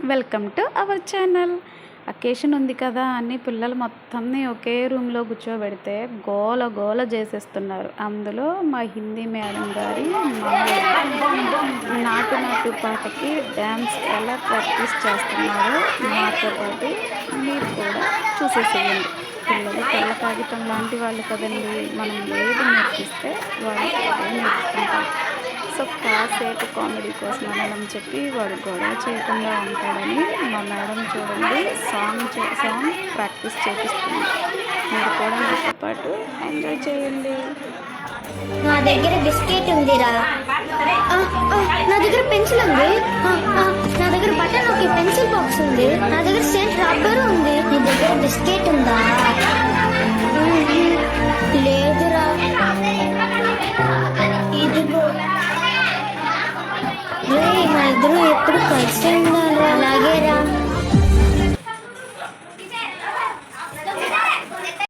Welcome to our channel. Occasion ఉంది కదా అని పిల్లలు మొత్తాన్ని ఒకే రూమ్లో కూర్చోబెడితే గోల గోల చేసేస్తున్నారు. అందులో మా హిందీ మేడం గారి నాటు నాటు పాటకి డ్యాన్స్ ఎలా ప్రాక్టీస్ చేస్తున్నారో మాతో పాటు మీరు కూడా చూసేసేయండి. పిల్లలు తెల్ల కాగితం లాంటి వాళ్ళు కదండి, మనం ఏది నేర్పిస్తే వాళ్ళు అదే నేర్చుకుంటారు. సో కాసేపు కామెడీ కోసం అని చెప్పి వాడు గొడవ చేయకుండా ఉంటాడని మా మేడం చూడండి సాంగ్ ప్రాక్టీస్ చేపిస్తుంది. మీరు కూడా నాతో పాటు ఎంజాయ్ చేయండి. నా దగ్గర బిస్కెట్ ఉందిరా. నా దగ్గర పెన్సిల్ ఉంది. నా దగ్గర బటన్ ఒక పెన్సిల్ బాక్స్ ఉంది. నా దగ్గర సెంట్ రబ్బర్ ఉంది. నీ దగ్గర బిస్కెట్ ఉందా? లేదురా. ఇదిగో. మా ఇద్దరు ఎప్పుడు కలిసి ఉందా?